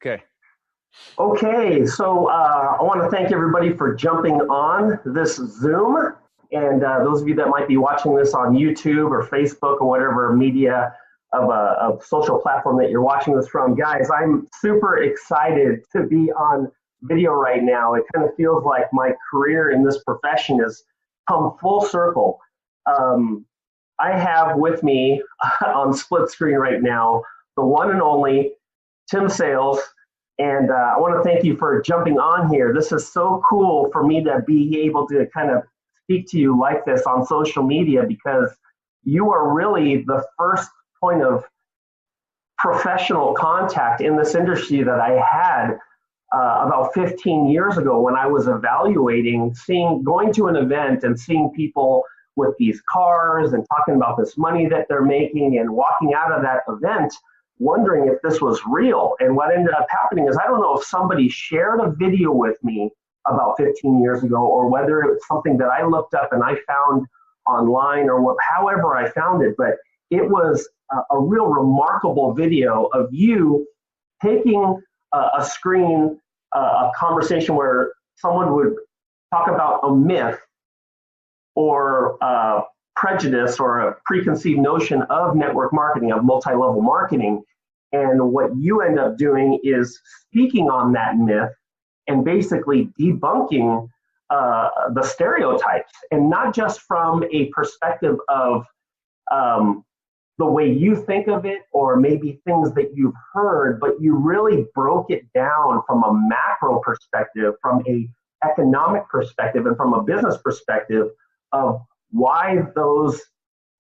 Okay. Okay, so I want to thank everybody for jumping on this Zoom. And those of you that might be watching this on YouTube or Facebook or whatever media of social platform that you're watching this from, guys, I'm super excited to be on video right now. It kind of feels like my career in this profession has come full circle. I have with me on split screen right now the one and only Tim Sales. And I want to thank you for jumping on here. This is so cool for me to be able to kind of speak to you like this on social media, because you are really the first point of professional contact in this industry that I had about 15 years ago when I was evaluating, going to an event and seeing people with these cars and talking about this money that they're making, and walking out of that event wondering if this was real. And what ended up happening is, I don't know if somebody shared a video with me about 15 years ago, or whether it was something that I looked up and I found online, or however I found it, but it was a real remarkable video of you taking a screen, a conversation where someone would talk about a myth or prejudice or a preconceived notion of network marketing, of multi-level marketing. And what you end up doing is speaking on that myth and basically debunking the stereotypes, and not just from a perspective of the way you think of it, or maybe things that you've heard, but you really broke it down from a macro perspective, from a economic perspective, and from a business perspective of why those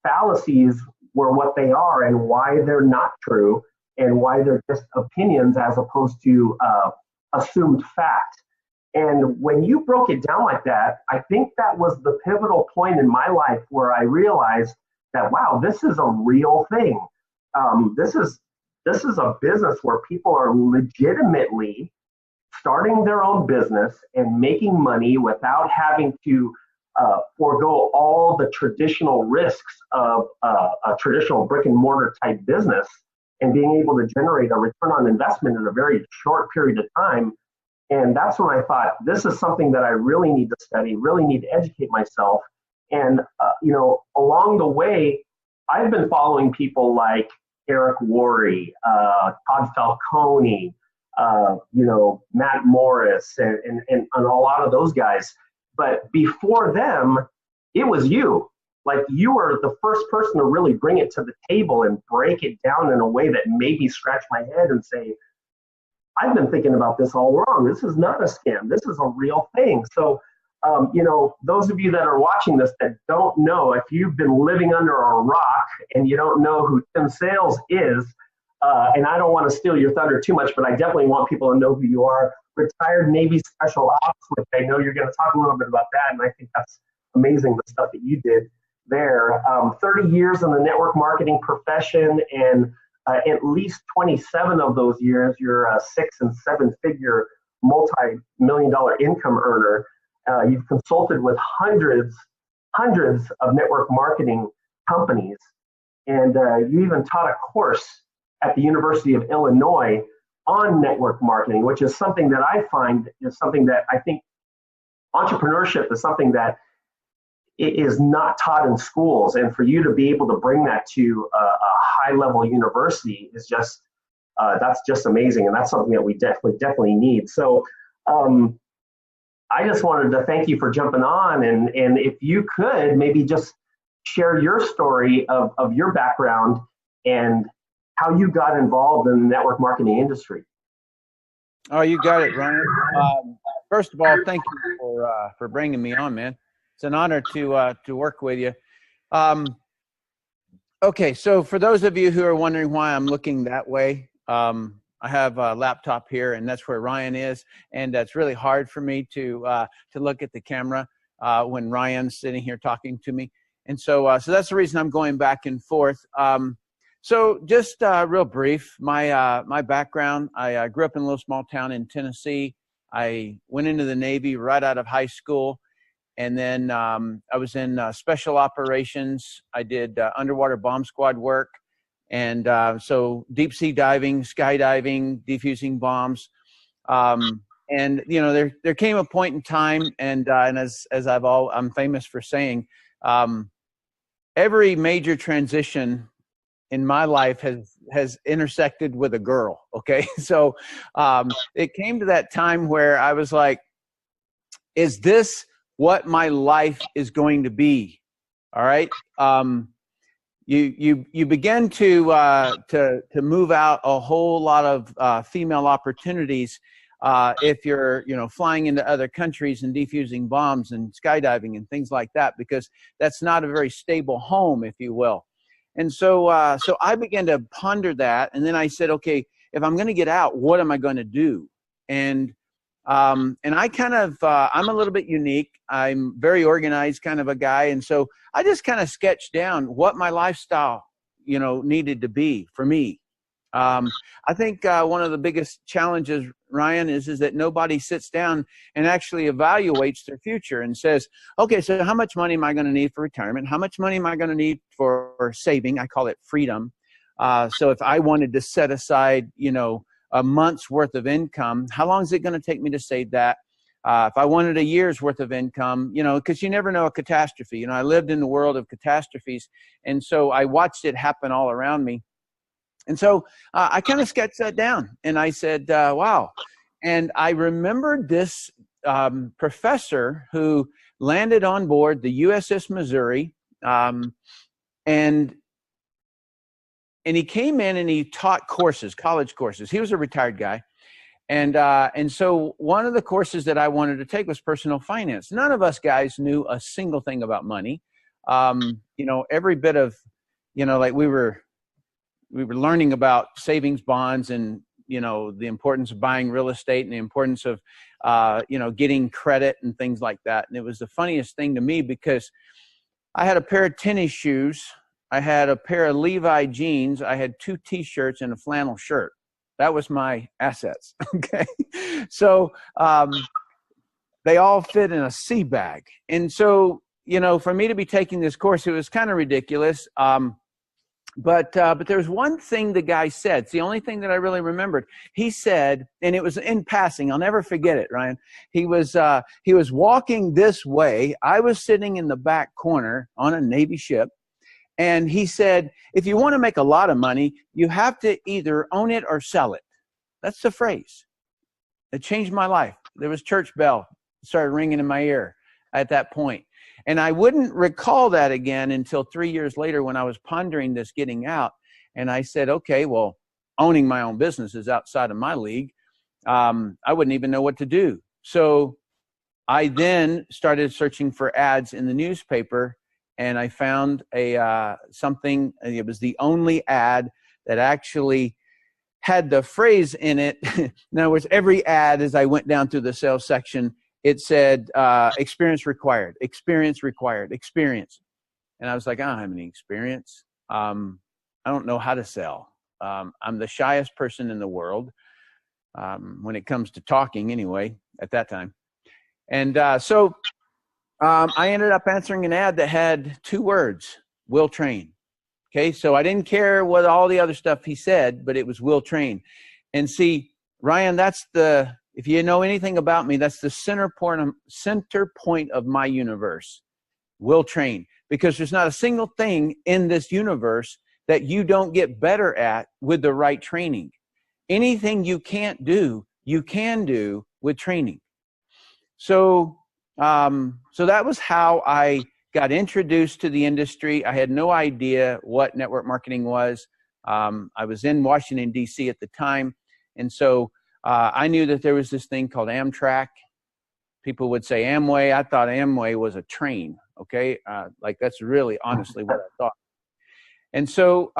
fallacies were what they are, and why they're not true, and why they're just opinions as opposed to assumed fact. And when you broke it down like that, I think that was the pivotal point in my life where I realized that, wow, this is a real thing. This is a business where people are legitimately starting their own business and making money without having to forego all the traditional risks of a traditional brick and mortar type business, and being able to generate a return on investment in a very short period of time. And that's when I thought, this is something that I really need to study, really need to educate myself. And, along the way, I've been following people like Eric Worre, Todd Falcone, Matt Morris, and a lot of those guys. But before them, it was you. Like, you were the first person to really bring it to the table and break it down in a way that made me scratch my head and say, I've been thinking about this all wrong. This is not a scam. This is a real thing. So, those of you that are watching this that don't know, if you've been living under a rock and you don't know who Tim Sales is, and I don't want to steal your thunder too much, but I definitely want people to know who you are. Retired Navy Special Ops, which I know you're going to talk a little bit about that, and I think that's amazing, the stuff that you did there. 30 years in the network marketing profession, and at least 27 of those years, you're a 6- and 7-figure multi-million-dollar income earner. You've consulted with hundreds of network marketing companies, and you even taught a course at the University of Illinois on network marketing, which is something that I find is something that I think entrepreneurship is something that is not taught in schools. And for you to be able to bring that to a high-level university is just, that's just amazing. And that's something that we definitely need. So I just wanted to thank you for jumping on. And if you could maybe just share your story of your background and how you got involved in the network marketing industry. Oh, you got it, Ryan. First of all, thank you for bringing me on, man. It's an honor to work with you. Okay, so for those of you who are wondering why I'm looking that way, I have a laptop here, and that's where Ryan is, and that's really hard for me to look at the camera when Ryan's sitting here talking to me, and so that's the reason I'm going back and forth. So just real brief, my background, I grew up in a little small town in Tennessee. I went into the Navy right out of high school, and then I was in special operations. I did underwater bomb squad work, And so deep sea diving, skydiving, defusing bombs. And you know, there came a point in time, and as I'm famous for saying, every major transition in my life has intersected with a girl. Okay, so it came to that time where I was like, is this what my life is going to be? All right. You begin to move out a whole lot of female opportunities if you're, you know, flying into other countries and defusing bombs and skydiving and things like that, because that's not a very stable home, if you will. And so so I began to ponder that, and then I said, okay, if I'm going to get out, what am I going to do? And I kind of I'm a little bit unique. I'm very organized kind of a guy, and so I just kind of sketched down what my lifestyle, you know, needed to be for me. I think one of the biggest challenges, Ryan, is that nobody sits down and actually evaluates their future and says, okay, so how much money am I going to need for retirement? How much money am I going to need for saving? I call it freedom. So if I wanted to set aside, you know, a month's worth of income, how long is it going to take me to save that? If I wanted a year's worth of income, you know, because you never know a catastrophe. You know, I lived in the world of catastrophes, and so I watched it happen all around me. And so I kind of sketched that down, and I said, wow. And I remembered this professor who landed on board the USS Missouri, and he came in and he taught courses, college courses. He was a retired guy. And so one of the courses that I wanted to take was personal finance. None of us guys knew a single thing about money. You know, every bit of, you know, like we were learning about savings bonds and, you know, the importance of buying real estate and the importance of, you know, getting credit and things like that. And it was the funniest thing to me because I had a pair of tennis shoes. I had a pair of Levi jeans. I had 2 T-shirts and a flannel shirt. That was my assets. Okay. So they all fit in a sea bag. And so, you know, for me to be taking this course, it was kind of ridiculous. But there's one thing the guy said. It's the only thing that I really remembered. He said, and it was in passing, I'll never forget it, Ryan. He was walking this way. I was sitting in the back corner on a Navy ship. And he said, if you want to make a lot of money, you have to either own it or sell it. That's the phrase. It changed my life. There was church bell started ringing in my ear at that point. And I wouldn't recall that again until 3 years later when I was pondering this getting out. And I said, okay, well, owning my own business is outside of my league. I wouldn't even know what to do. So I then started searching for ads in the newspaper, and I found something. It was the only ad that actually had the phrase in it. In other words, every ad as I went down through the sales section, it said, experience required, experience required, experience. And I was like, I don't have any experience. I don't know how to sell. I'm the shyest person in the world when it comes to talking anyway, at that time. And so I ended up answering an ad that had 2 words, will train. Okay, so I didn't care what all the other stuff he said, but it was will train. And see, Ryan, that's the, if you know anything about me, that's the center point of my universe. Will train. Because there's not a single thing in this universe that you don't get better at with the right training. Anything you can't do, you can do with training. So, so that was how I got introduced to the industry. I had no idea what network marketing was. I was in Washington, D.C. at the time. And so I knew that there was this thing called Amtrak. People would say Amway. I thought Amway was a train. Okay. Like that's really honestly what I thought. And so,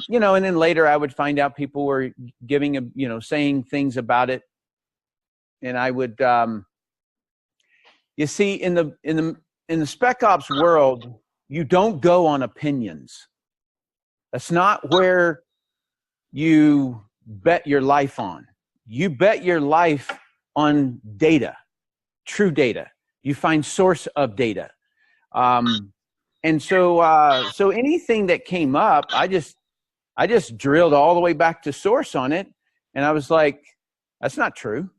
you know, and then later I would find out people were giving, you know, saying things about it. And I would, you see, in the spec ops world, you don't go on opinions. That's not where you bet your life on. You bet your life on data, true data. You find source of data. And so, so anything that came up, I I just drilled all the way back to source on it. And I was like, that's not true.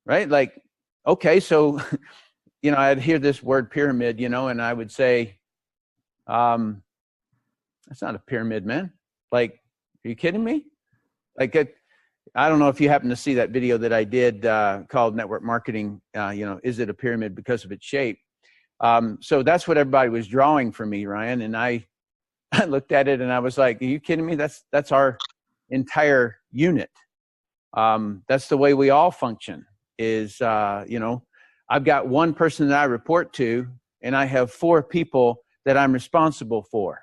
Right? Like, okay, so, I'd hear this word pyramid, and I would say, that's not a pyramid, man. Like, are you kidding me? Like, I don't know if you happen to see that video that I did called Network Marketing, is it a pyramid because of its shape? So that's what everybody was drawing for me, Ryan. And I looked at it and I was like, are you kidding me? That's our entire unit. That's the way we all function is, I've got one person that I report to and I have 4 people that I'm responsible for.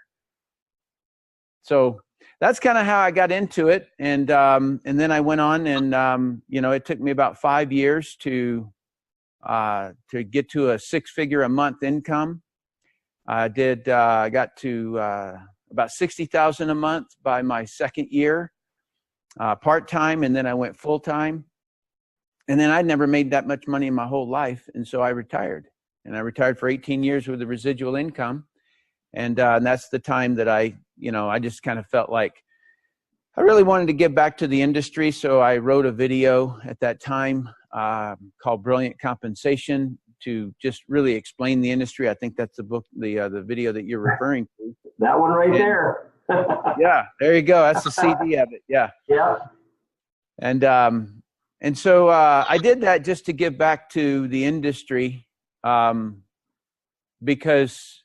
So that's kind of how I got into it. And then I went on and, it took me about 5 years to get to a 6-figure a month income. I got to about $60,000 a month by my 2nd year, part-time, and then I went full-time. And then I'd never made that much money in my whole life, and so I retired. And I retired for 18 years with a residual income. And that's the time that I just kind of felt like I really wanted to give back to the industry. So I wrote a video at that time called Brilliant Compensation to just really explain the industry. I think that's the book, the video that you're referring to. That one right there. Yeah, there you go. That's the CD of it. Yeah. Yeah. And so I did that just to give back to the industry because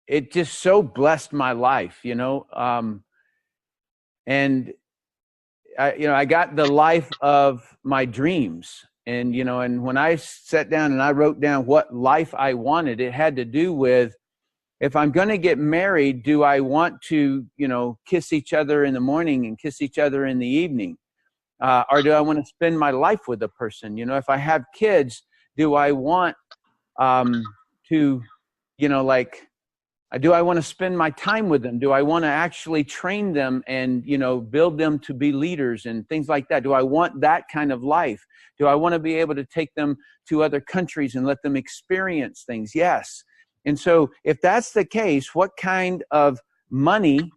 it just so blessed my life, and I got the life of my dreams. And, and when I sat down and I wrote down what life I wanted, it had to do with, if I'm going to get married, do I want to, kiss each other in the morning and kiss each other in the evening? Or do I want to spend my life with a person? If I have kids, do I want to, do I want to spend my time with them? Do I want to actually train them and, build them to be leaders and things like that? Do I want that kind of life? Do I want to be able to take them to other countries and let them experience things? Yes. And so if that's the case, what kind of money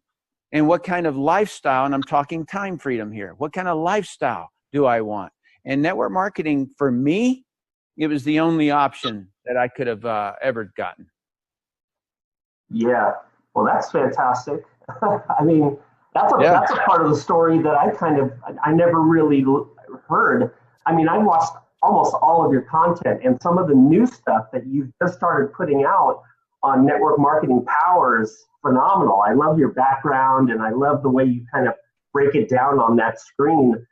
and what kind of lifestyle, and I'm talking time freedom here, what kind of lifestyle do I want? And network marketing, for me, it was the only option that I could have ever gotten. Yeah, well, that's fantastic. I mean, that's a part of the story that I never really heard. I mean, I watched almost all of your content, and some of the new stuff that you've just started putting out on Network Marketing Power is phenomenal. I love your background, and I love the way you kind of break it down on that screen,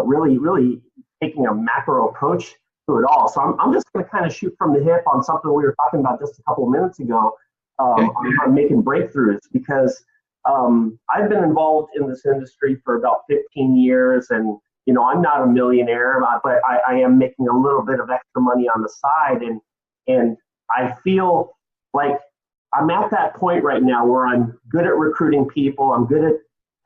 really taking a macro approach to it all. So I'm just going to kind of shoot from the hip on something we were talking about just a couple of minutes ago. On making breakthroughs, because I've been involved in this industry for about 15 years, and I'm not a millionaire, but I am making a little bit of extra money on the side, and I feel like I'm at that point right now where I'm good at recruiting people. I'm good at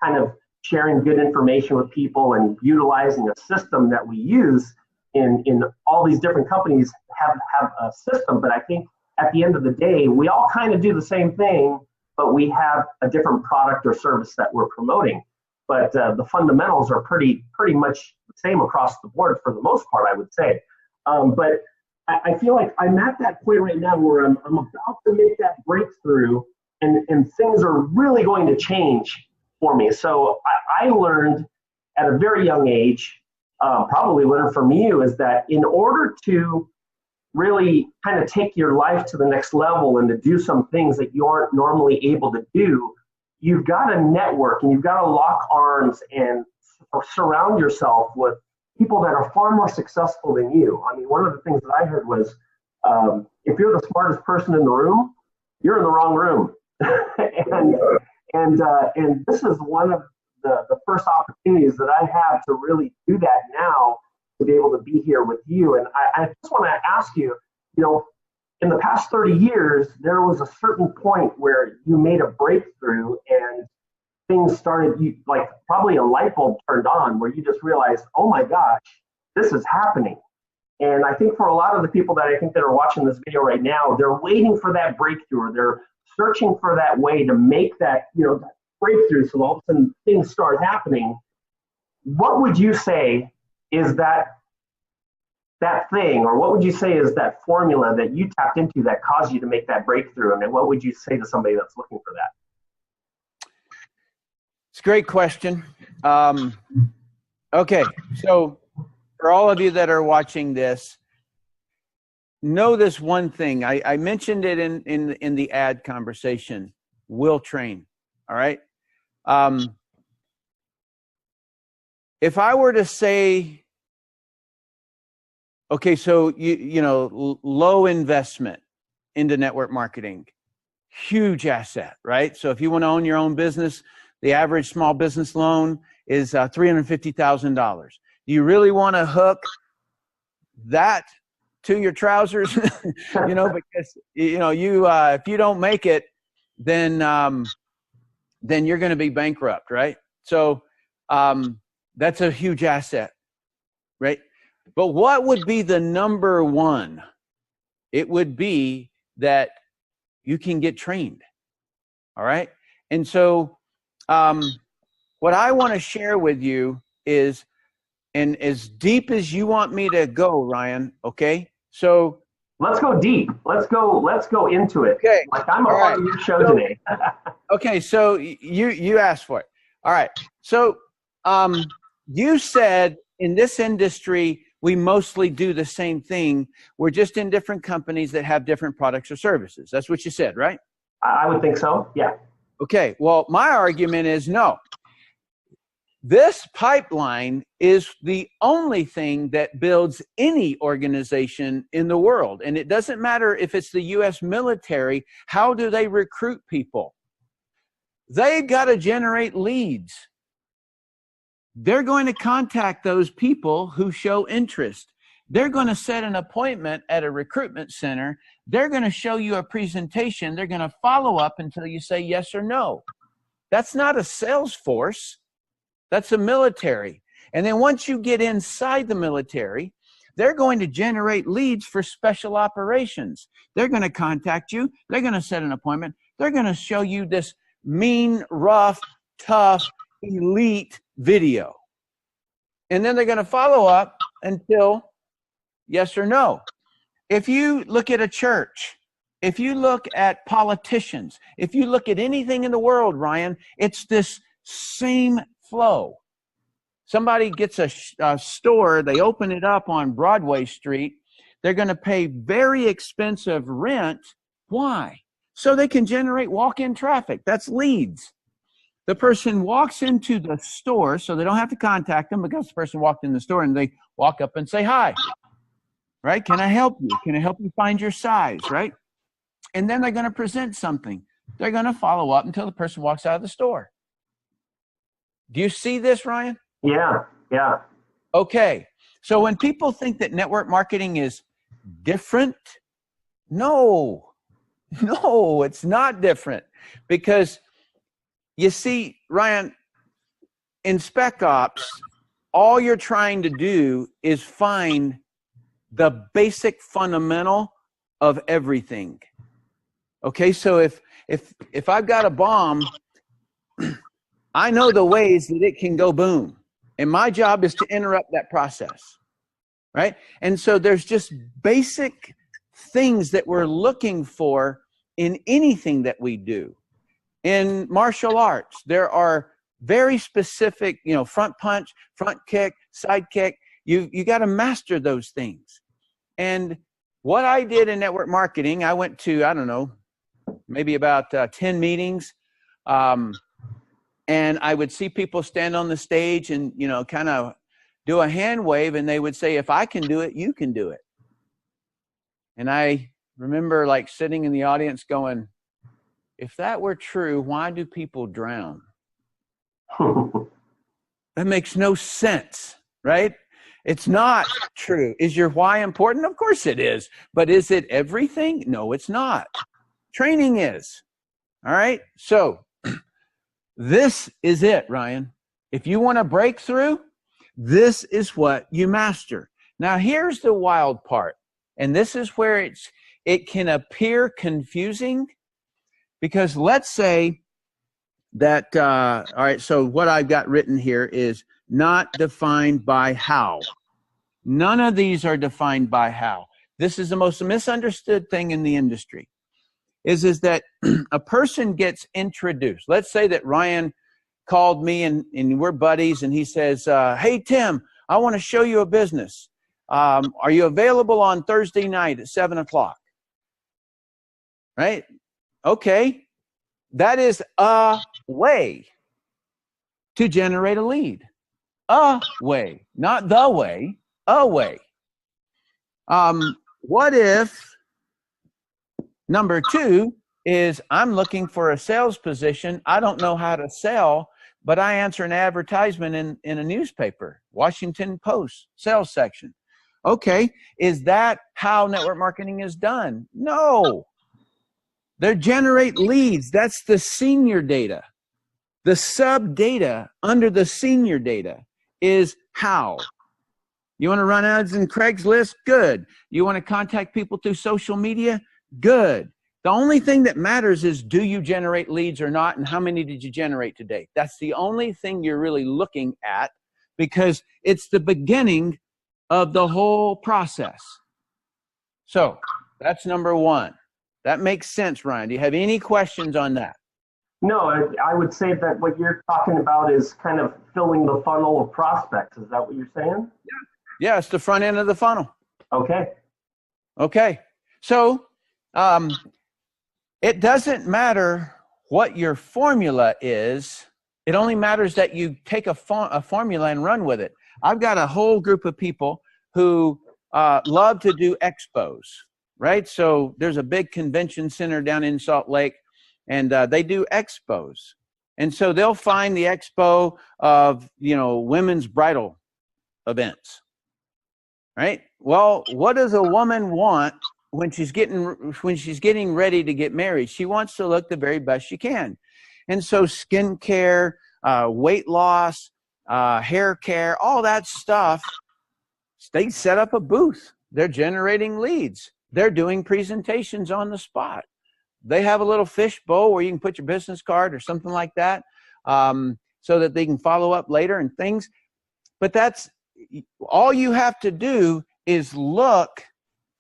kind of sharing good information with people and utilizing a system that we use in all these different companies have a system, but I think at the end of the day, we all kind of do the same thing, but we have a different product or service that we're promoting. But the fundamentals are pretty much the same across the board for the most part, I would say. But I feel like I'm at that point right now where I'm about to make that breakthrough, and things are really going to change for me. So I learned at a very young age, probably learned from you, is that in order to really kind of take your life to the next level and to do some things that you aren't normally able to do, you've got to network and you've got to lock arms and surround yourself with people that are far more successful than you. I mean, one of the things that I heard was, if you're the smartest person in the room, you're in the wrong room. and this is one of the first opportunities that I have to really do that now, to be able to be here with you. And I just want to ask you, in the past 30 years, there was a certain point where you made a breakthrough and things started, like probably a light bulb turned on where you just realized, oh my gosh, this is happening. And I think for a lot of the people that are watching this video right now, they're waiting for that breakthrough, or they're searching for that way to make that, breakthrough, so all of a sudden things start happening. What would you say is that thing, or what would you say is that formula that you tapped into that caused you to make that breakthrough? And what would you say to somebody that's looking for that? It's a great question. Okay, so for all of you that are watching this, know this one thing. I mentioned it in the ad conversation. Will train. All right. If I were to say, okay, so you know, low investment into network marketing, huge asset, right? So if you want to own your own business, the average small business loan is $350,000. Do you really want to hook that to your trousers? You know, because you know if you don't make it, then you're going to be bankrupt, right? So that's a huge asset, right? But what would be the number one? It would be that you can get trained. All right. And so what I want to share with you is, and as deep as you want me to go, Ryan, okay? So let's go deep. Let's go into it. Okay. Like I'm a part of your show today. Okay, so you asked for it. All right. So you said in this industry, we mostly do the same thing. We're just in different companies that have different products or services. That's what you said, right? I would think so. Yeah. Okay. Well, my argument is no. This pipeline is the only thing that builds any organization in the world. And it doesn't matter if it's the U.S. military. How do they recruit people? They've got to generate leads. They're going to contact those people who show interest. They're going to set an appointment at a recruitment center. They're going to show you a presentation. They're going to follow up until you say yes or no. That's not a sales force. That's a military. And then once you get inside the military, they're going to generate leads for special operations. They're going to contact you. They're going to set an appointment. They're going to show you this mean, rough, tough, elite video. And then they're going to follow up until yes or no. If you look at a church, if you look at politicians, if you look at anything in the world, Ryan, it's this same flow. Somebody gets a store, they open it up on Broadway Street. They're going to pay very expensive rent. Why? So they can generate walk-in traffic. That's leads. The person walks into the store, so they don't have to contact them because the person walked in the store, and they walk up and say, hi, right? Can I help you? Can I help you find your size, right? And then they're going to present something. They're going to follow up until the person walks out of the store. Do you see this, Ryan? Yeah, yeah. Okay. So when people think that network marketing is different, no, it's not different. Because you see, Ryan, in Spec Ops, all you're trying to do is find the basic fundamental of everything. Okay, so if I've got a bomb, I know the ways that it can go boom. And my job is to interrupt that process, right? And so there's just basic things that we're looking for in anything that we do. In martial arts, there are very specific, front punch, front kick, side kick. You got to master those things. And what I did in network marketing, I went to, I don't know, maybe about 10 meetings. And I would see people stand on the stage and, kind of do a hand wave, and they would say, if I can do it, you can do it. And I remember like sitting in the audience going, if that were true, why do people drown? That makes no sense, right? It's not true. Is your why important? Of course it is. But is it everything? No, it's not. Training is. All right? So this is it, Ryan. If you want a breakthrough, this is what you master. Now, here's the wild part. And this is where it can appear confusing, because let's say that, all right, so what I've got written here is not defined by how. None of these are defined by how. This is the most misunderstood thing in the industry, is that a person gets introduced. Let's say that Ryan called me and we're buddies, and he says, hey, Tim, I want to show you a business. Are you available on Thursday night at 7 o'clock? Right? Okay. That is a way to generate a lead. A way, not the way, a way. What if number two is I'm looking for a sales position. I don't know how to sell, but I answer an advertisement in a newspaper, Washington Post, sales section. Okay, is that how network marketing is done? No. They generate leads. That's the senior data. The sub data under the senior data is how. You want to run ads in Craigslist? Good. You want to contact people through social media? Good. The only thing that matters is, do you generate leads or not, and how many did you generate today? That's the only thing you're really looking at, because it's the beginning of the whole process. So that's number one. That makes sense, Ryan. Do you have any questions on that? No, I would say that what you're talking about is kind of filling the funnel of prospects. Is that what you're saying? Yeah, it's the front end of the funnel. Okay. Okay. So it doesn't matter what your formula is. It only matters that you take a formula and run with it. I've got a whole group of people who love to do expos, right? So there's a big convention center down in Salt Lake, and they do expos. And so they'll find the expo of, women's bridal events, right? Well, what does a woman want when she's getting ready to get married? She wants to look the very best she can. And so skincare, weight loss, hair care, all that stuff, they set up a booth. They're generating leads. They're doing presentations on the spot. They have a little fish bowl where you can put your business card or something like that, so that they can follow up later and things. But that's all you have to do is look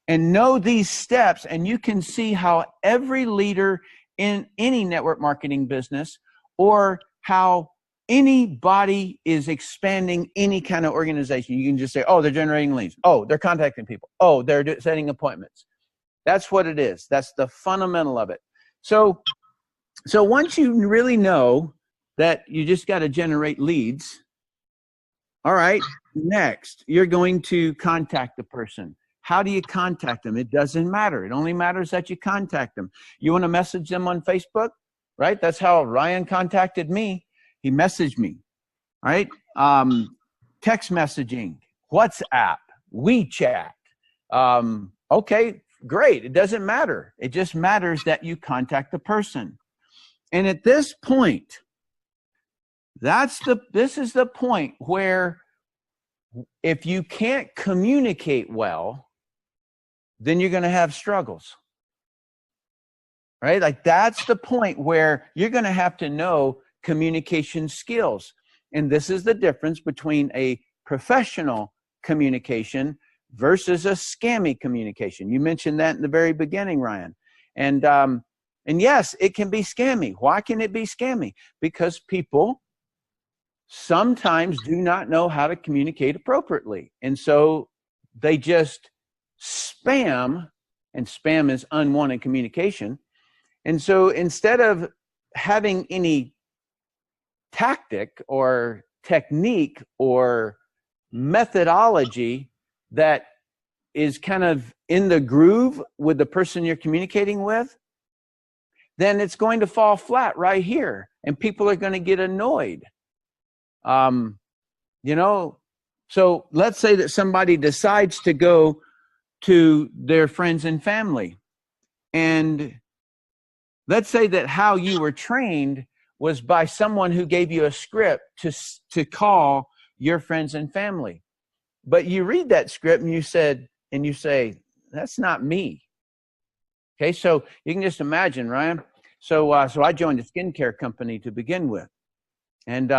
and know these steps, and you can see how every leader in any network marketing business, or how anybody is expanding any kind of organization. You can just say, oh, they're generating leads. Oh, they're contacting people. Oh, they're setting appointments. That's what it is. That's the fundamental of it. So once you really know that you just got to generate leads, all right, next, you're going to contact the person. How do you contact them? It doesn't matter. It only matters that you contact them. You want to message them on Facebook, right? That's how Ryan contacted me. He messaged me, right? Text messaging, WhatsApp, WeChat. Okay, great. It doesn't matter. It just matters that you contact the person. And at this point, this is the point where if you can't communicate well, then you're going to have struggles, right? Like, that's the point where you're going to have to know communication skills. And this is the difference between a professional communication versus a scammy communication. You mentioned that in the very beginning, Ryan. And yes, it can be scammy. Why can it be scammy? Because people sometimes do not know how to communicate appropriately. And so they just spam, and spam is unwanted communication. And so instead of having any tactic or technique or methodology that is kind of in the groove with the person you're communicating with, then it's going to fall flat right here, and people are going to get annoyed. So let's say that somebody decides to go to their friends and family, and let's say that how you were trained was by someone who gave you a script to call your friends and family. But you read that script and you say, that's not me. Okay, so you can just imagine, Ryan. So I joined a skincare company to begin with. And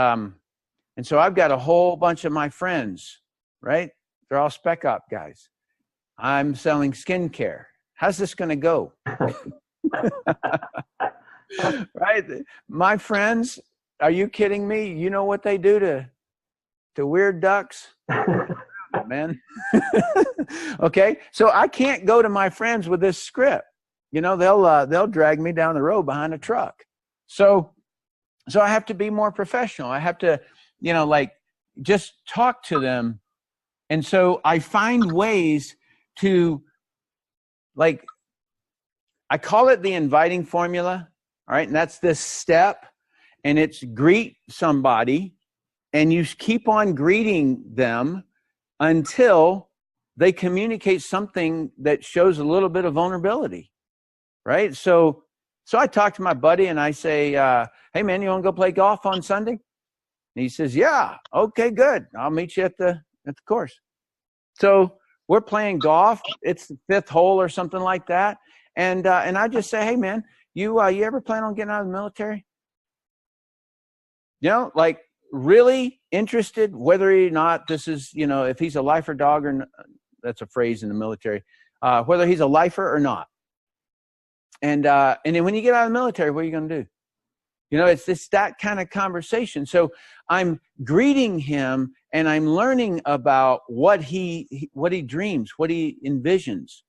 so I've got a whole bunch of my friends, right? They're all spec op guys. I'm selling skincare. How's this going to go? Right? My friends, are you kidding me? You know what they do to weird ducks? Man. Okay. So I can't go to my friends with this script. You know, they'll drag me down the road behind a truck. So I have to be more professional. I have to, you know, like just talk to them. And so I find ways to, like, I call it the inviting formula. All right. And that's this step, and it's greet somebody, and you keep on greeting them until they communicate something that shows a little bit of vulnerability. Right. So I talk to my buddy and I say, hey man, you want to go play golf on Sunday? And he says, yeah. Okay, good. I'll meet you at the course. So we're playing golf. It's the 5th hole or something like that. And I just say, hey man, you ever plan on getting out of the military? You know, like really interested, whether or not this is, you know, if he's a lifer dog or that's a phrase in the military, whether he's a lifer or not. And then when you get out of the military, what are you going to do? You know, it's that kind of conversation. So I'm greeting him and I'm learning about what he dreams, what he envisions.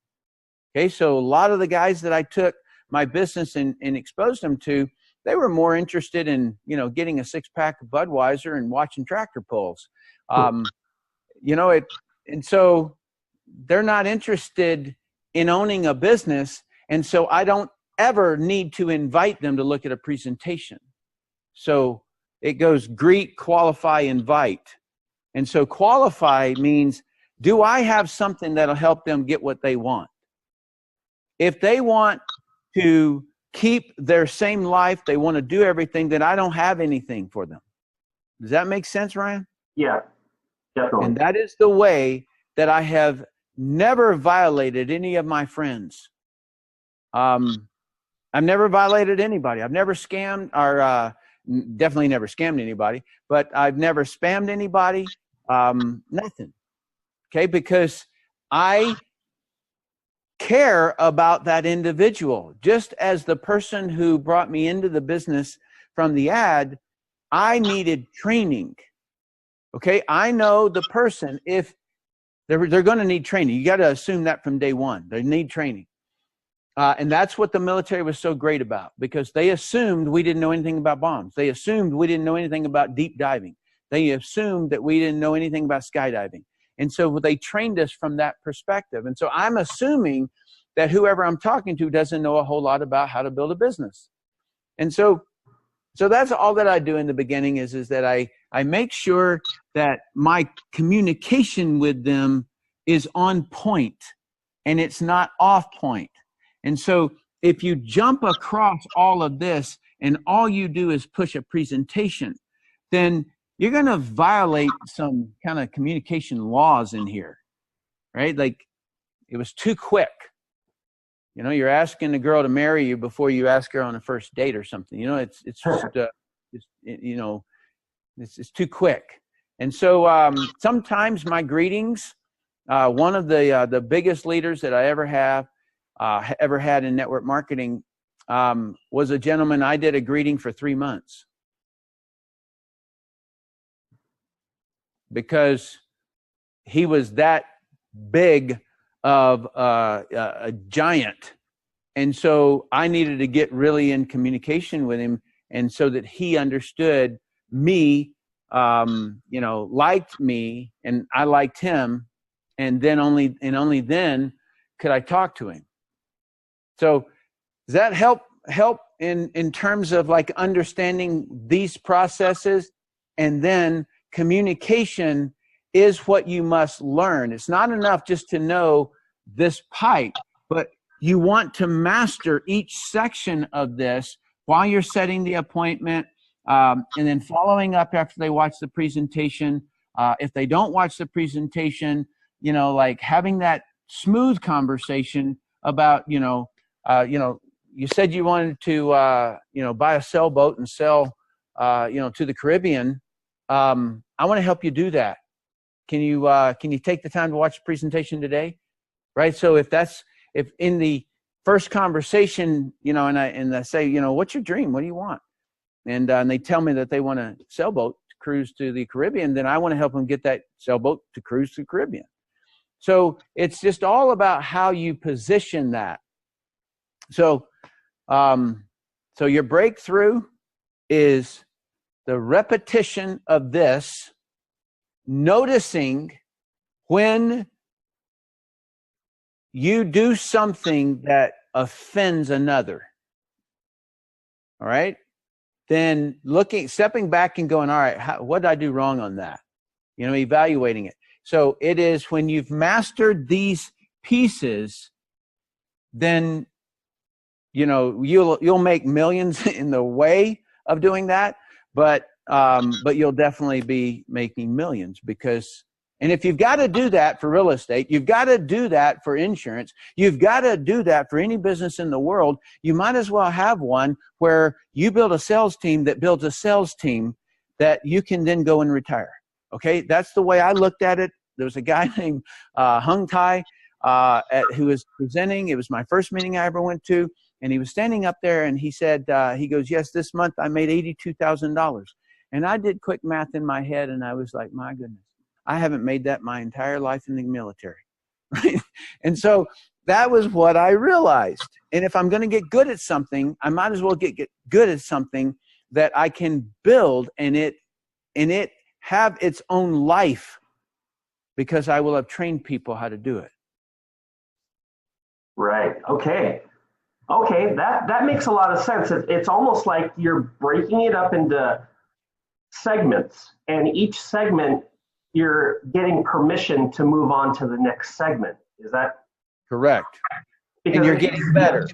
Okay, so a lot of the guys that I took my business and exposed them to, they were more interested in, you know, getting a 6-pack of Budweiser and watching tractor pulls. You know, and so they're not interested in owning a business. And so I don't ever need to invite them to look at a presentation. So it goes greet, qualify, invite. And so qualify means, do I have something that'll help them get what they want? If they want to keep their same life, they want to do everything, then I don't have anything for them. Does that make sense, Ryan? Yeah, definitely. And that is the way that I have never violated any of my friends. I've never violated anybody. I've never scammed, or definitely never scammed anybody, but I've never spammed anybody, nothing. Okay, because I care about that individual. Just as the person who brought me into the business from the ad, I needed training. Okay, I know the person, if they're going to need training. You got to assume that from day one. They need training. And that's what the military was so great about, because they assumed we didn't know anything about bombs. They assumed we didn't know anything about deep diving. They assumed that we didn't know anything about skydiving. And so they trained us from that perspective. And so I'm assuming that whoever I'm talking to doesn't know a whole lot about how to build a business. And so that's all that I do in the beginning is that I make sure that my communication with them is on point and it's not off point. And so if you jump across all of this and all you do is push a presentation, then you're going to violate some kind of communication laws in here, right? Like, it was too quick. You know, you're asking the girl to marry you before you ask her on a first date or something. You know, it's just, you know, it's too quick. And so sometimes my greetings, one of the biggest leaders that I ever had in network marketing was a gentleman. I did a greeting for 3 months because he was that big of a giant. And so I needed to get really in communication with him, and so that he understood me, you know, liked me and I liked him, and then only then could I talk to him. So does that help in terms of like understanding these processes? And then communication is what you must learn. It's not enough just to know this pipe, but you want to master each section of this while you're setting the appointment, and then following up after they watch the presentation. If they don't watch the presentation, you know, like having that smooth conversation about, you said you wanted to, buy a sailboat and sell, to the Caribbean. I want to help you do that. Can you take the time to watch the presentation today? Right. So if in the first conversation, and I say, what's your dream? What do you want? And they tell me that they want a sailboat to cruise to the Caribbean, then I want to help them get that sailboat to cruise to the Caribbean. So it's just all about how you position that. So, so your breakthrough is the repetition of this, noticing when you do something that offends another. All right. Then stepping back and going, all right, what did I do wrong on that? Evaluating it. So it is when you've mastered these pieces, then, you'll make millions in the way of doing that, but you'll definitely be making millions and if you've got to do that for real estate, you've got to do that for insurance, you've got to do that for any business in the world, you might as well have one where you build a sales team that builds a sales team that you can then go and retire. Okay, that's the way I looked at it. There was a guy named Hung Tai who was presenting. It was my first meeting I ever went to. And he was standing up there and he said, he goes, yes, this month I made $82,000. And I did quick math in my head and I was like, my goodness, I haven't made that my entire life in the military. Right? And so that was what I realized. And if I'm going to get good at something, I might as well get good at something that I can build and it have its own life, because I will have trained people how to do it. Right. Okay. That makes a lot of sense. It's almost like you're breaking it up into segments, and each segment you're getting permission to move on to the next segment. Is that correct? And you're getting better.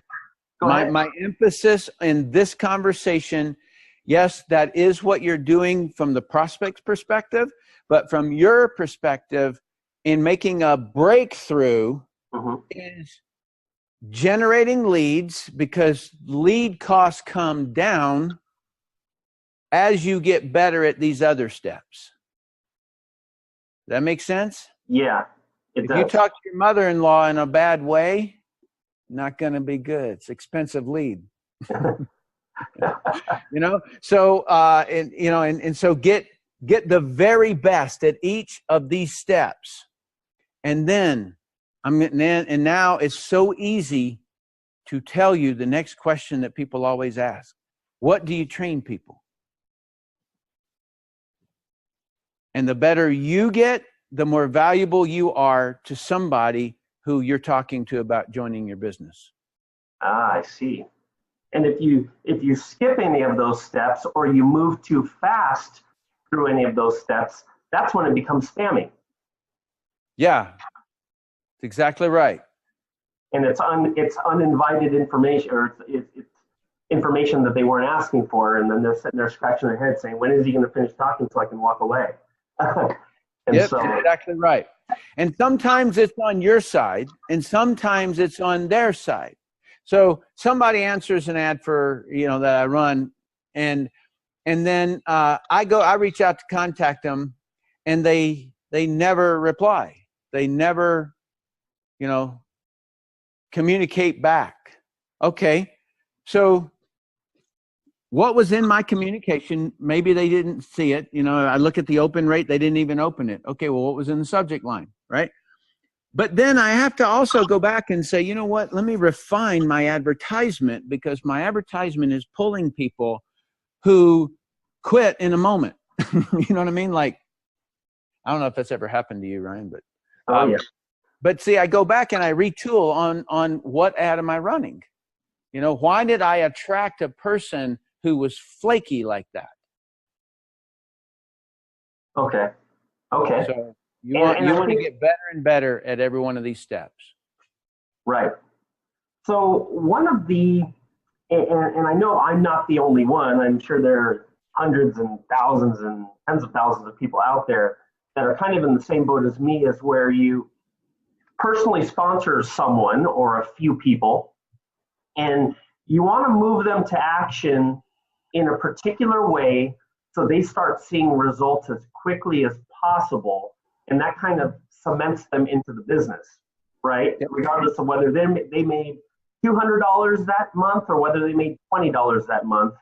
My emphasis in this conversation, yes, that is what you're doing from the prospect's perspective, but from your perspective in making a breakthrough is generating leads, because lead costs come down as you get better at these other steps. Does that make sense? Yeah, it does. If you talk to your mother-in-law in a bad way, not going to be good. It's expensive lead. So so get the very best at each of these steps, and then now it's so easy to tell you the next question that people always ask: what do you train people? And the better you get, the more valuable you are to somebody who you're talking to about joining your business. Ah, I see. And if you skip any of those steps, or you move too fast through any of those steps, that's when it becomes spammy. Yeah, that's exactly right. And it's uninvited information, or it's information that they weren't asking for, and then they're sitting there scratching their head saying, when is he going to finish talking so I can walk away? Yep, exactly right. And sometimes it's on your side, and sometimes it's on their side. So somebody answers an ad for, that I run, and then I reach out to contact them, and they never reply. They never, communicate back. Okay, so what was in my communication? Maybe they didn't see it. I look at the open rate, they didn't even open it. Okay, well, what was in the subject line, right? But then I have to also go back and say, you know what, let me refine my advertisement, because my advertisement is pulling people who quit in a moment. You know what I mean? Like, I don't know if that's ever happened to you, Ryan, but yeah. But see, I go back and I retool on what ad am I running? Why did I attract a person who was flaky like that? Okay. So you want to get better and better at every one of these steps. Right. So one of the, and I know I'm not the only one, I'm sure there are hundreds and thousands and tens of thousands of people out there that are kind of in the same boat as me, as where you personally sponsor someone or a few people, and you want to move them to action in a particular way so they start seeing results as quickly as possible. And that kind of cements them into the business, right? Yep. Regardless of whether they made $200 that month or whether they made $20 that month.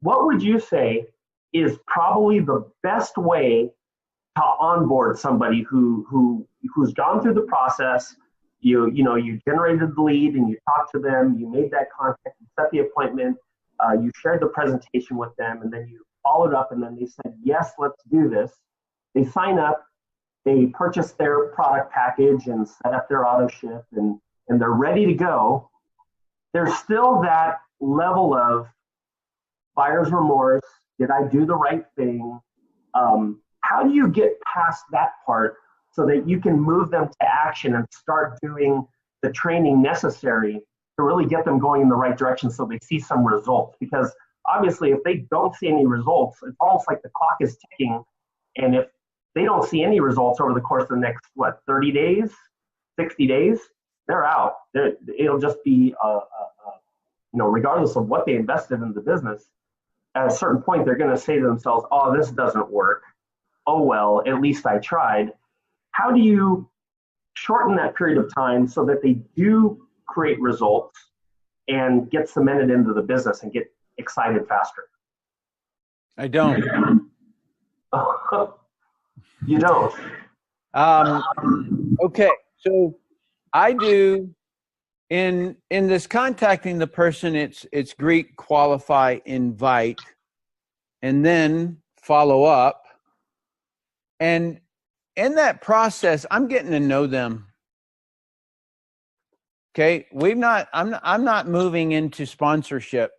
What would you say is probably the best way to onboard somebody who's gone through the process? You generated the lead and you talked to them, you made that contact, you set the appointment, you shared the presentation with them, and then you followed up, and then they said, yes, let's do this. They sign up, they purchase their product package and set up their auto ship, and they're ready to go. There's still that level of buyer's remorse. Did I do the right thing? How do you get past that part so that you can move them to action and start doing the training necessary to really get them going in the right direction so they see some results? Because obviously, if they don't see any results, it's almost like the clock is ticking. And if they don't see any results over the course of the next, 30 days, 60 days, they're out. It'll just be, regardless of what they invested in the business, at a certain point, they're going to say to themselves, oh, this doesn't work. Oh, well, at least I tried. How do you shorten that period of time so that they do create results and get cemented into the business and get excited faster? I don't. You don't. Okay, so I do in this contacting the person. It's greet, qualify, invite, and then follow up. And in that process, I'm getting to know them. Okay, I'm not moving into sponsorship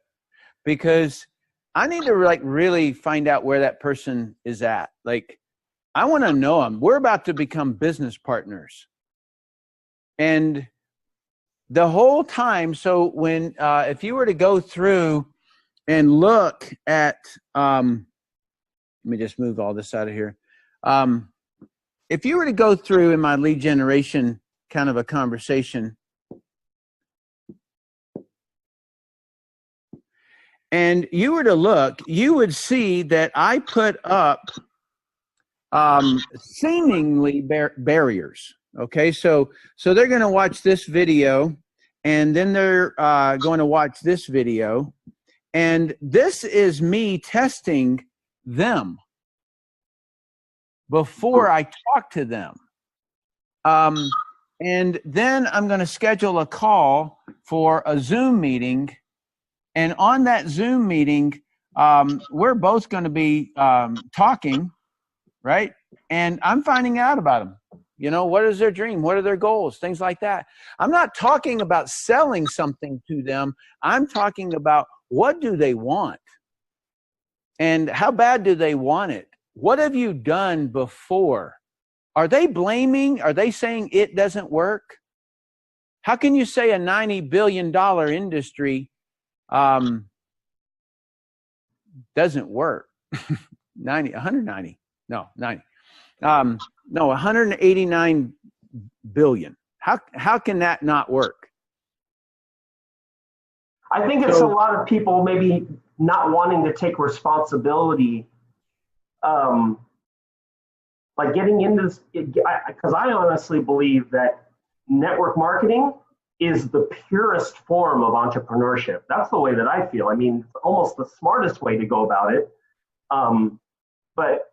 because I need to really find out where that person is at. I want to know them. We're about to become business partners. And the whole time, so when, if you were to go through and look at, let me just move all this out of here. If you were to go through in my lead generation kind of a conversation, and you were to look, you would see that I put up seemingly barriers. Okay, so they're going to watch this video, and then they're going to watch this video, and this is me testing them before I talk to them. And then I'm going to schedule a call for a Zoom meeting. And on that Zoom meeting, we're both going to be talking, right? And I'm finding out about them. What is their dream? What are their goals? Things like that. I'm not talking about selling something to them. I'm talking about what do they want? And how bad do they want it? What have you done before? Are they blaming? Are they saying it doesn't work? How can you say a $90 billion industry doesn't work? 190. No, 90. No, 189 billion. How can that not work? I think it's a lot of people maybe not wanting to take responsibility, like getting into this, because I honestly believe that network marketing is the purest form of entrepreneurship. That's the way that I feel. I mean, it's almost the smartest way to go about it. But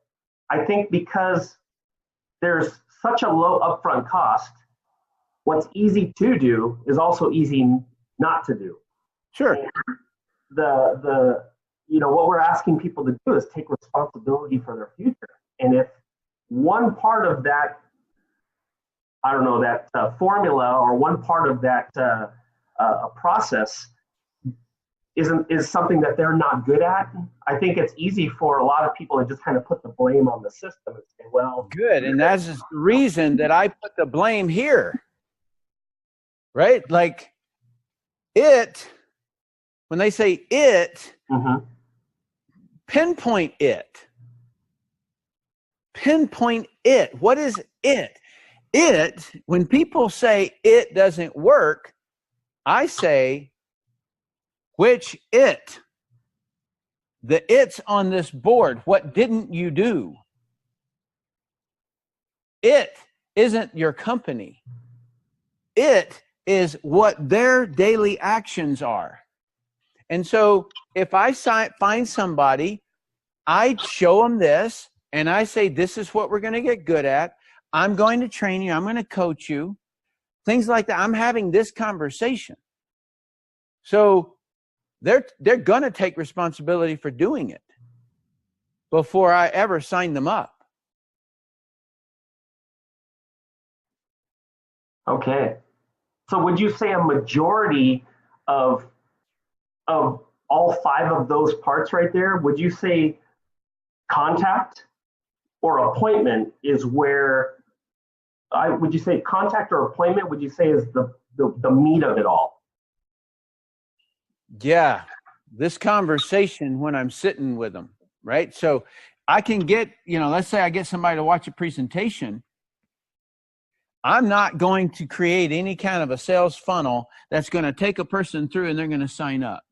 I think because there's such a low upfront cost, what's easy to do is also easy not to do. Sure. And what we're asking people to do is take responsibility for their future. And if one part of that, that formula or one part of that process is something that they're not good at, I think it's easy for a lot of people to just kind of put the blame on the system and say, well. Good, and that's the reason that I put the blame here, right? Like when they say it, pinpoint it. Pinpoint it. What is it? When people say it doesn't work, I say Which it? The it's on this board. What didn't you do? It isn't your company. It is what their daily actions are. And so if I find somebody, I show them this, and I say, this is what we're going to get good at. I'm going to train you. I'm going to coach you. Things like that. I'm having this conversation. So they're going to take responsibility for doing it before I ever sign them up. Okay. So would you say a majority of all 5 of those parts right there, would you say contact or appointment is where, would you say contact or appointment, would you say is the meat of it all? Yeah, this conversation when I'm sitting with them, right? So I can get, let's say I get somebody to watch a presentation. I'm not going to create any kind of a sales funnel that's going to take a person through and they're going to sign up.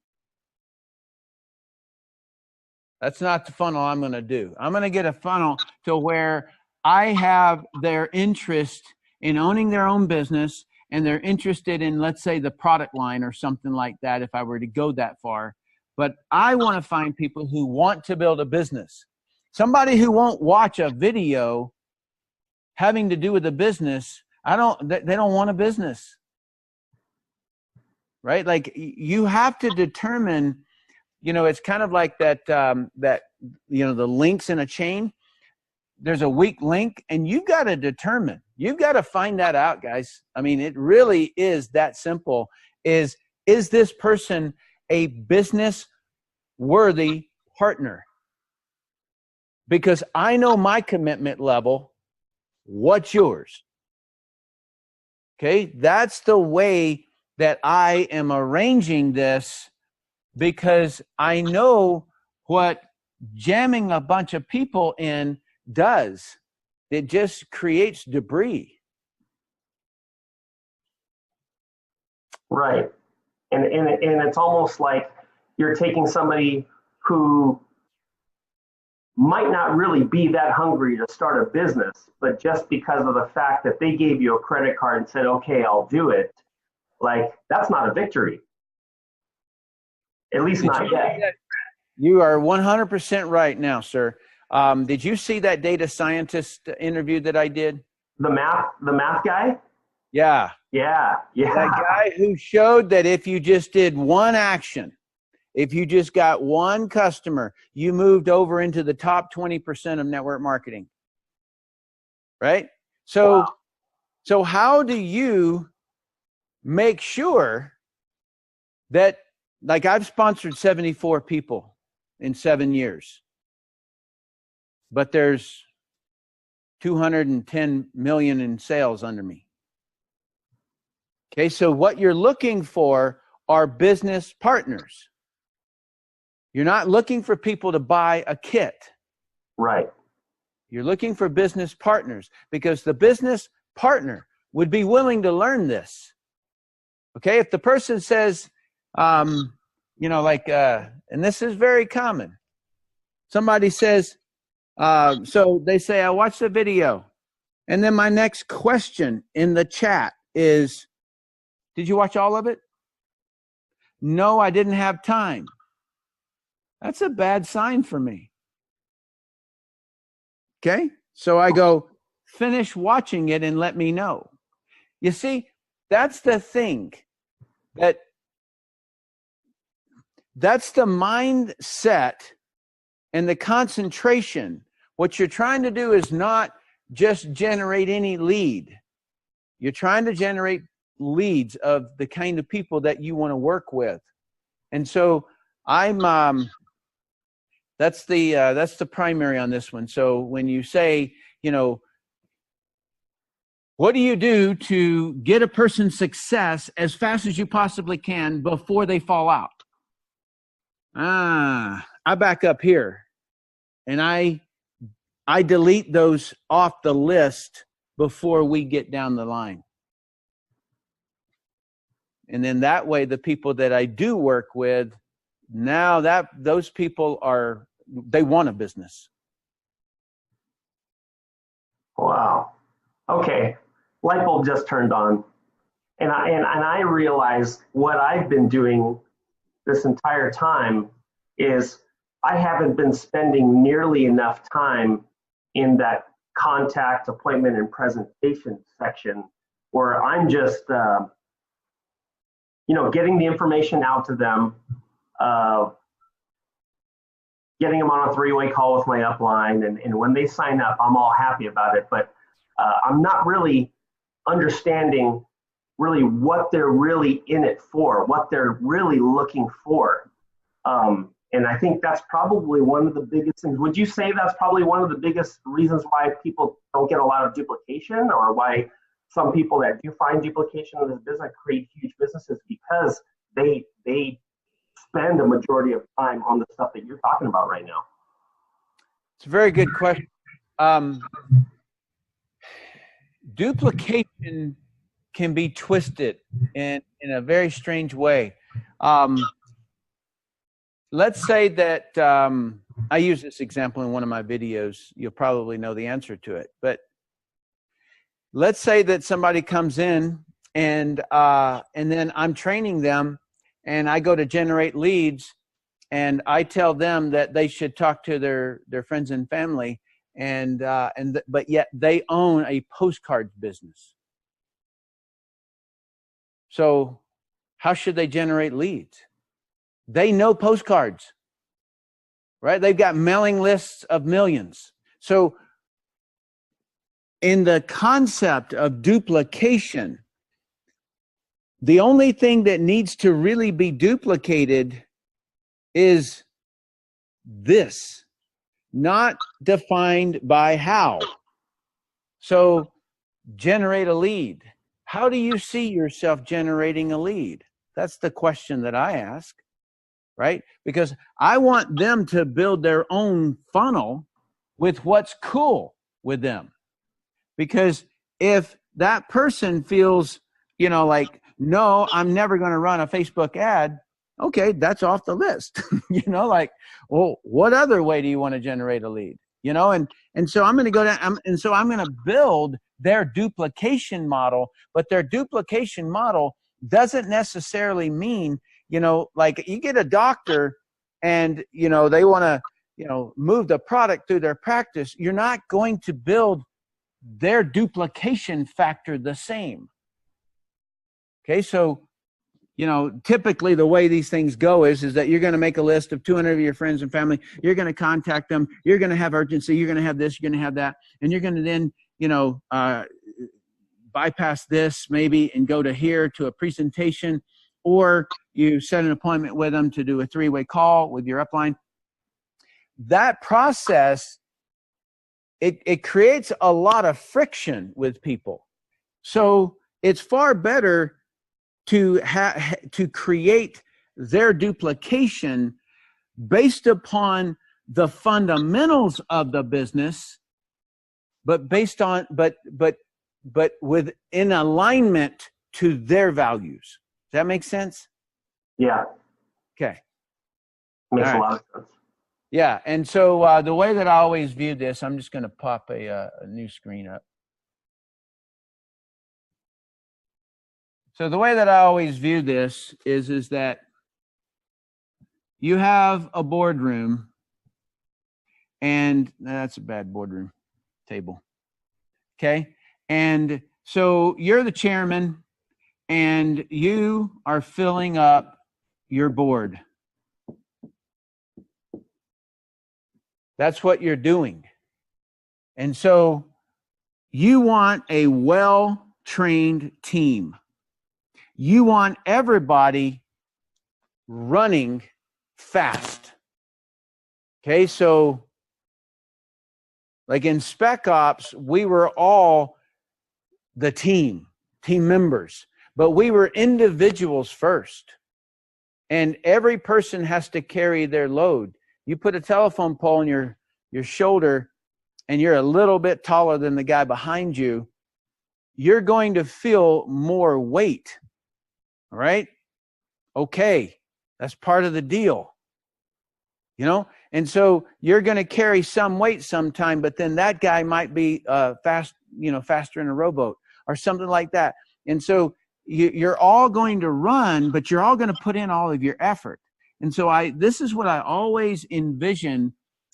That's not the funnel I'm going to do. I'm going to get a funnel to where I have their interest in owning their own business, and they're interested in, let's say, the product line or something like that, if I were to go that far. But I want to find people who want to build a business. Somebody who won't watch a video having to do with a business, they don't want a business. Right? Like, you have to determine, it's kind of like that, the links in a chain. There's a weak link, and you've got to determine. You've got to find that out, guys. I mean, it really is that simple. Is this person a business-worthy partner? Because I know my commitment level. What's yours? Okay, that's the way that I am arranging this, because I know what jamming a bunch of people in does. It just creates debris. Right. And it's almost like you're taking somebody who might not really be that hungry to start a business, but just because of the fact that they gave you a credit card and said, okay, I'll do it, like, that's not a victory. At least not yet. You are 100% right now, sir. Did you see that data scientist interview that I did? The math guy? Yeah. Yeah. That guy who showed that if you just did one action, if you just got one customer, you moved over into the top 20% of network marketing. Right? So, wow. So how do you make sure that, like, I've sponsored 74 people in 7 years, but there's 210 million in sales under me. Okay, so what you're looking for are business partners. You're not looking for people to buy a kit. Right. You're looking for business partners, because the business partner would be willing to learn this. Okay, if the person says, and this is very common. Somebody says, so they say, I watched the video. And then my next question in the chat is, did you watch all of it? No, I didn't have time. That's a bad sign for me. Okay, so I go, finish watching it and let me know. You see, that's the thing. That's the mindset and the concentration. What you're trying to do is not just generate any lead. You're trying to generate leads of the kind of people that you want to work with. And so that's the primary on this one. So when you say, what do you do to get a person's success as fast as you possibly can before they fall out? I back up here and I delete those off the list before we get down the line. And then that way, the people that I do work with, now that those people they want a business. Wow. Okay. Light bulb just turned on. And I realized what I've been doing this entire time is I haven't been spending nearly enough time in that contact, appointment, and presentation section where I'm just, getting the information out to them, getting them on a three-way call with my upline, and when they sign up, I'm all happy about it. But I'm not really understanding really what they're really in it for, what they're really looking for. And I think that's probably one of the biggest things. Would you say that's probably one of the biggest reasons why people don't get a lot of duplication, or why some people that do find duplication in this business create huge businesses? Because they spend a majority of time on the stuff that you're talking about right now? It's a very good question. Duplication can be twisted in a very strange way. Let's say that I use this example in one of my videos. You'll probably know the answer to it. But let's say that somebody comes in and then I'm training them, and I go to generate leads, and I tell them that they should talk to their friends and family, but yet they own a postcard business. So how should they generate leads? They know postcards, right? They've got mailing lists of millions. So in the concept of duplication, the only thing that needs to really be duplicated is this, not defined by how. So generate a lead. How do you see yourself generating a lead? That's the question that I ask, right? Because I want them to build their own funnel with what's cool with them. Because if that person feels, like, no, I'm never going to run a Facebook ad, okay, that's off the list. Like, well, what other way do you want to generate a lead? And so I'm going to go down, and so I'm going to build their duplication model, but their duplication model doesn't necessarily mean, like you get a doctor and, they want to, move the product through their practice. You're not going to build their duplication factor the same. Okay, so, typically the way these things go is that you're going to make a list of 200 of your friends and family. You're going to contact them. You're going to have urgency. You're going to have this. You're going to have that. And you're going to then, bypass this maybe and go to here to a presentation, or you set an appointment with them to do a three-way call with your upline. That process, it creates a lot of friction with people. So it's far better to create their duplication based upon the fundamentals of the business, but based on but within alignment to their values. Does that make sense? Yeah. Okay. Makes a lot of sense. Yeah, and so the way that I always view this, I'm just going to pop a new screen up. So the way that I always view this is that you have a boardroom, and that's a bad boardroom table. Okay, and so you're the chairman, and you are filling up your board. That's what you're doing. And so you want a well-trained team. You want everybody running fast. Okay, so like in Spec Ops, we were all the team members, but we were individuals first. And every person has to carry their load. You put a telephone pole on your shoulder and you're a little bit taller than the guy behind you, you're going to feel more weight. All right. Okay. That's part of the deal. You know, and so you're going to carry some weight sometime, but then that guy might be faster in a rowboat or something like that. And so you're all going to run, but you're all going to put in all of your effort. And so this is what I always envision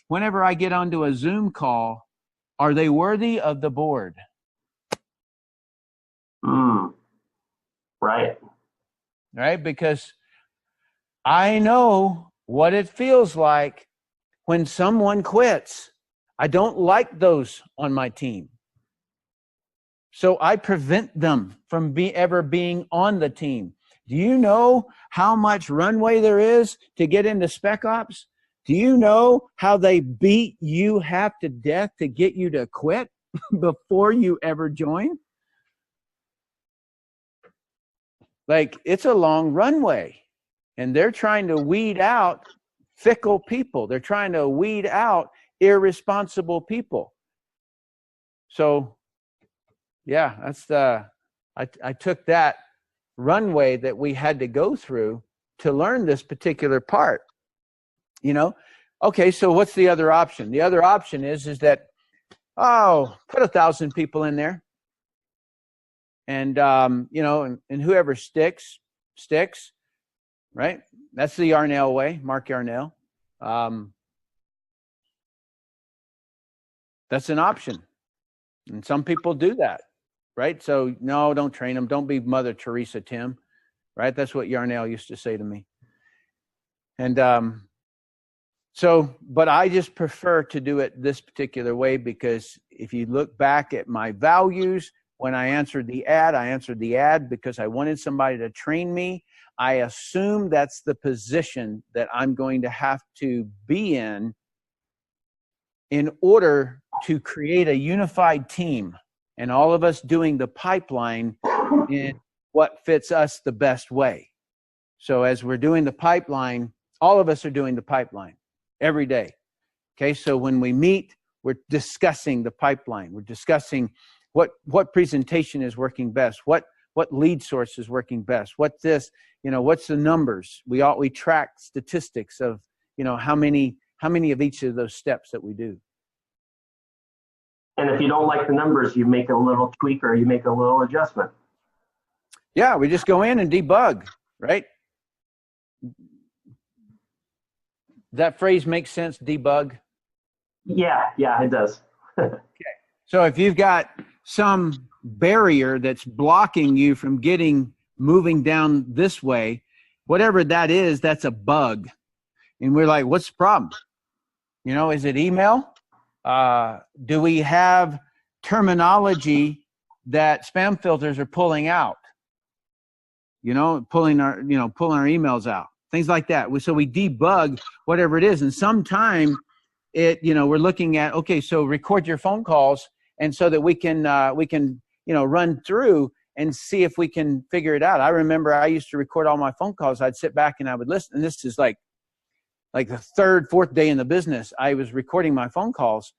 whenever I get onto a Zoom call. Are they worthy of the board? Right. Right? Because I know what it feels like when someone quits. I don't like those on my team. So I prevent them from ever being on the team. Do you know how much runway there is to get into Spec Ops? Do you know how they beat you half to death to get you to quit before you ever join? Like, it's a long runway, and they're trying to weed out fickle people. They're trying to weed out irresponsible people. So, yeah, that's I took that runway that we had to go through to learn this particular part. You know, okay, so what's the other option? The other option is that, put 1,000 people in there. And, and whoever sticks, right? That's the Yarnell way, Mark Yarnell. That's an option. And some people do that, right? So, no, don't train them. Don't be Mother Teresa, Tim, right? That's what Yarnell used to say to me. And but I just prefer to do it this particular way, because if you look back at my values, when I answered the ad because I wanted somebody to train me. I assume that's the position that I'm going to have to be in order to create a unified team, and all of us doing the pipeline in what fits us the best way. So as we're doing the pipeline, all of us are doing the pipeline every day. Okay, so when we meet, we're discussing the pipeline. We're discussing what presentation is working best, what lead source is working best, what's the numbers. We track statistics of, how many of each of those steps that we do. And if you don't like the numbers, you make a little tweak or you make a little adjustment. Yeah, we just go in and debug, right? That phrase makes sense, debug? Yeah, it does. Okay. So if you've got some barrier that's blocking you from moving down this way, whatever that is, that's a bug. And we're like, what's the problem? Is it email? Do we have terminology that spam filters are pulling out? Pulling our emails out, things like that. So we debug whatever it is. And sometime we're looking at, okay, so record your phone calls, and so that we can run through and see if we can figure it out. I remember I used to record all my phone calls. I'd sit back and I would listen. And this is like the third, fourth day in the business. I was recording my phone calls,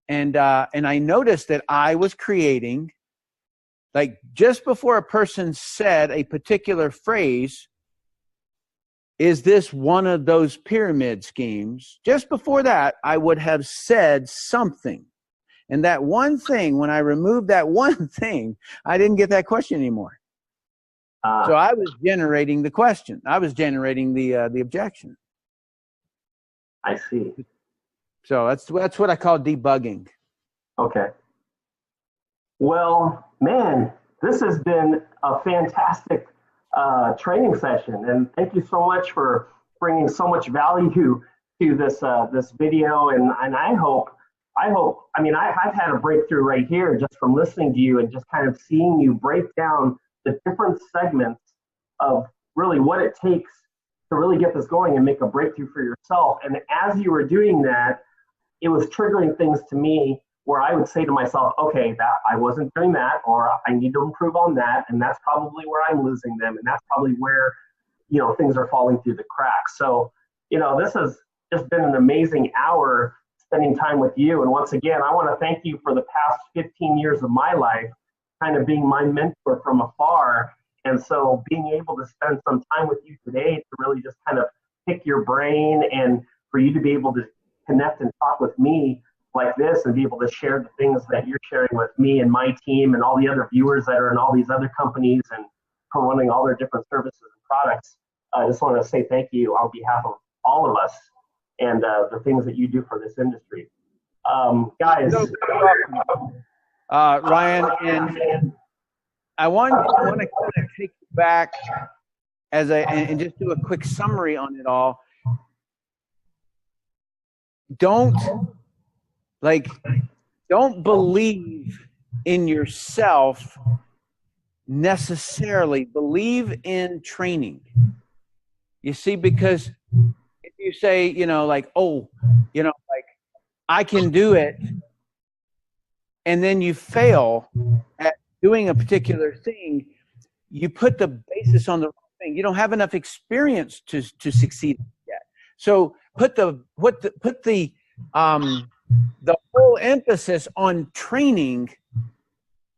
and I noticed that I was creating, like, just before a person said a particular phrase, is this one of those pyramid schemes? Just before that, I would have said something. And that one thing, when I removed that one thing, I didn't get that question anymore. So I was generating the question. I was generating the objection. I see. So that's what I call debugging. Okay. Well, man, this has been a fantastic training session, and thank you so much for bringing so much value to this video. And I've had a breakthrough right here just from listening to you and just kind of seeing you break down the different segments of really what it takes to really get this going and make a breakthrough for yourself. And as you were doing that, it was triggering things to me where I would say to myself, okay, that I wasn't doing that, or I need to improve on that, and that's probably where I'm losing them, and that's probably where things are falling through the cracks. So this has just been an amazing hour spending time with you. And once again, I want to thank you for the past 15 years of my life, kind of being my mentor from afar And so being able to spend some time with you today to really just kind of pick your brain and for you to be able to connect and talk with me like this and be able to share the things that you're sharing with me and my team and all the other viewers that are in all these other companies and promoting all their different services and products. I just want to say thank you on behalf of all of us and the things that you do for this industry. Guys. Ryan, and I want to kind of take you back and just do a quick summary on it all. Don't believe in yourself necessarily. Believe in training. You see, because if you say, I can do it, and then you fail at doing a particular thing, you put the basis on the wrong thing. You don't have enough experience to succeed yet. So put the whole emphasis on training,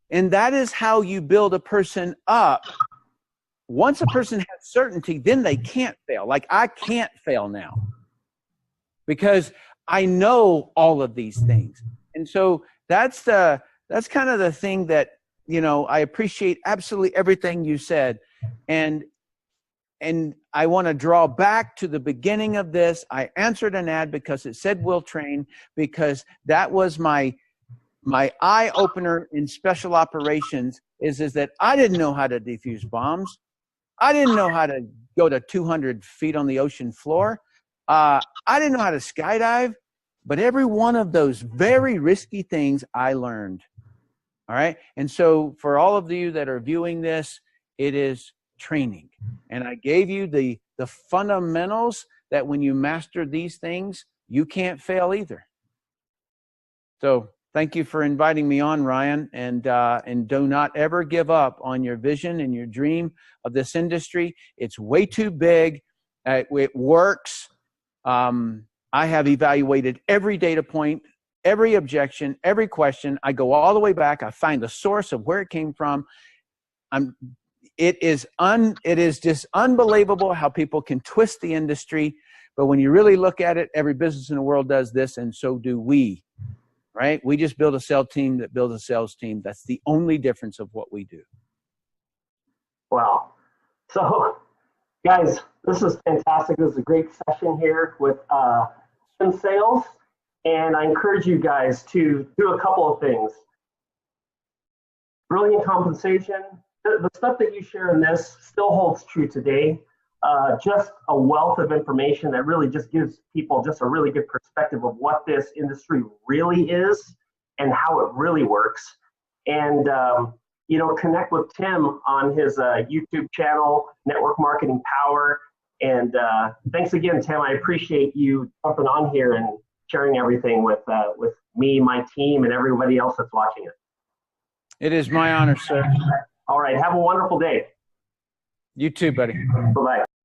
and that is how you build a person up. Once a person has certainty, then they can't fail. Like I can't fail now because I know all of these things. And so that's kind of the thing that, I appreciate absolutely everything you said. And I want to draw back to the beginning of this. I answered an ad because it said "Will Train," because that was my eye opener in special operations is that I didn't know how to defuse bombs. I didn't know how to go to 200 feet on the ocean floor. I didn't know how to skydive, but every one of those very risky things I learned. All right. And so for all of you that are viewing this, it is training. And I gave you the fundamentals that when you master these things, you can't fail either. So thank you for inviting me on, Ryan, and do not ever give up on your vision and your dream of this industry. It's way too big. It works. I have evaluated every data point, every objection, every question. I go all the way back. I find the source of where it came from. It is just unbelievable how people can twist the industry. But when you really look at it, every business in the world does this, and so do we. Right? We just build a sales team that builds a sales team. That's the only difference of what we do. Wow. So, guys, this is fantastic. This is a great session here with sales. And I encourage you guys to do a couple of things. Brilliant compensation. The stuff that you share in this still holds true today. Just a wealth of information that really just gives people just a really good perspective of what this industry really is and how it really works. And, connect with Tim on his YouTube channel, Network Marketing Power. And thanks again, Tim. I appreciate you jumping on here and sharing everything with me, my team, and everybody else that's watching it. It is my honor, sir. All right. Have a wonderful day. You too, buddy. Bye-bye.